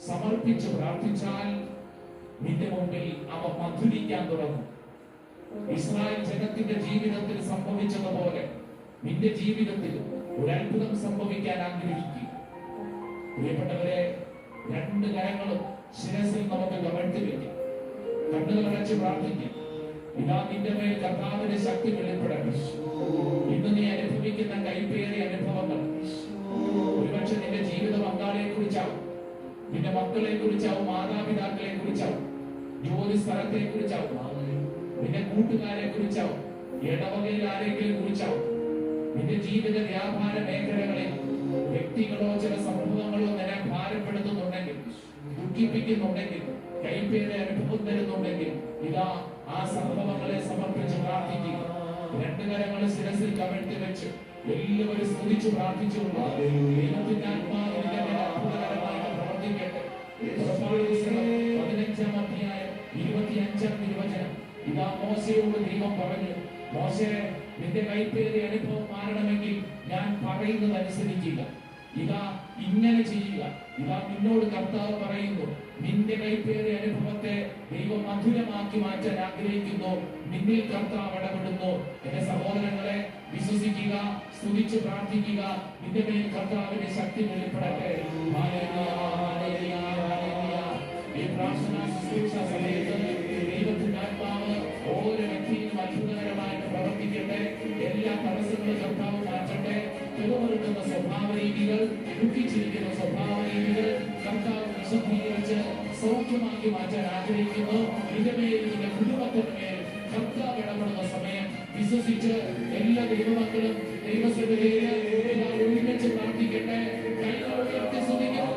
സമർപ്പിച്ച് പ്രാർത്ഥിച്ചാൽ നിന്റെ മുമ്പിൽ അവ മധുരിക്കാൻ തുടങ്ങും. ഇസ്രായേൽ ജനത്തിന്റെ ജീവിതത്തിൽ സംഭവിച്ചതുപോലെ നിന്റെ ജീവിതത്തിൽ ഒരു അത്ഭുതം സംഭവിക്കാൻ ആഗ്രഹിക്കുക. പ്രിയപ്പെട്ടവരെ, രണ്ട് കരങ്ങളും ശിരസിൽ നമുക്ക് കമഴ്ത്തി വയ്ക്കാം, കണ്ണുകൾ അടച്ച് പ്രാർത്ഥിക്കാം. ഇതാ നിന്റെ മേൽ കർത്താവിന്റെ ശക്തി വെളിപ്പെടണം. ഇന്ന് നീ അനുഭവിക്കുന്ന കൈപ്പേറിയ അനുഭവങ്ങൾ ഒരുപക്ഷെ നിന്റെ ജീവിത പങ്കാളിയെ കുറിച്ചാവും, നിന്റെ മക്കളെ കുറിച്ചാവും, മാതാപിതാക്കളെ കുറിച്ചാവും, ജോലി സ്ഥലത്തെ കുറിച്ചാവും, നിന്റെ കൂട്ടുകാരെ കുറിച്ചാവും, ഇടവകയിൽ ആരെങ്കിലും കുറിച്ചാവും. നിന്റെ ജീവിത വ്യാപാര മേഖലകളിൽ വ്യക്തികളോ ചില സംഭവങ്ങളോ നിന്നെ ഭാരപ്പെടുത്തുന്നുണ്ടെങ്കിൽ, ദുഃഖിപ്പിക്കുന്നുണ്ടെങ്കിൽ, കൈപ്പേറിയ അനുഭവം തരുന്നുണ്ടെങ്കിൽ, ഇതാ ആ സംഭവങ്ങളെ സമർപ്പിച്ച് പ്രാർത്ഥിക്കുക. രണ്ട് കരങ്ങൾ ശിരസിൽ കമഴ്ത്തി വെച്ച് എല്ലാവരും സ്തുതിച്ചു പ്രാർത്ഥിച്ചുകൊണ്ട് ദൈവത്തിന്റെ ആത്മാവ് അത്ഭുതകരമായിട്ട് പ്രവർത്തിക്കട്ടെ. 15-ാം അധ്യായം 25-ാം തിരുവചനം. ഇതാ മോശയോട് ദൈവം പറഞ്ഞു, മോശേ, നിന്റെ കൈപ്പേറിയ അനുഭവം മാറണമെങ്കിൽ ഞാൻ പറയുന്നത് അനുസരിക്കുക. ഇതാ ഇങ്ങനെ ചെയ്യുക. ഇതാ നിന്നോട് കർത്താവ് പറയുന്നു, നിന്റെ കൈപ്പേറിയ അനുഭവത്തെ ദൈവം മധുരമാക്കി മാറ്റാൻ ആഗ്രഹിക്കുന്നു. നിന്നിൽ കർത്താവ് ഇടപെടുന്നു. എന്റെ സഹോദരങ്ങളെ, വിശ്വസിക്കുക, സ്തുതിച്ച് പ്രാർത്ഥിക്കുക. നിന്റെ മേൽ കർത്താവിന്റെ ശക്തി വെളിപ്പെടട്ടെ. ഈ പ്രാർത്ഥനാ ശുശ്രൂഷ സമയത്ത് ദൈവത്തിന്റെ ആത്മാവ് ഓരോ വ്യക്തിയും അത്ഭുതകരമായിട്ട് പ്രവർത്തിക്കട്ടെ. എല്ലാ തടസ്സങ്ങളും കർത്താവ് മാറ്റട്ടെ. പിറവെടുക്കുന്ന സ്വഭാവ രീതികൾ, ദുഃഖിച്ചിരിക്കുന്ന സ്വഭാവ രീതികൾ കർത്താവ് വിശുദ്ധീകരിച്ച് സൗഖ്യമാക്കി മാറ്റാൻ ആഗ്രഹിക്കുന്നു. നിന്റെ കുടുംബത്തിന്മേൽ കർത്താവ് ഇടപെടുന്ന സമയം വിശ്വസിച്ച് എല്ലാ ദൈവമക്കളും ദൈവസഭയിലേക്ക് ഒരുമിച്ച് പ്രാർത്ഥിക്കട്ടെ. കൈകൾ ഉയർത്തി സ്തുതിക്കുന്നു.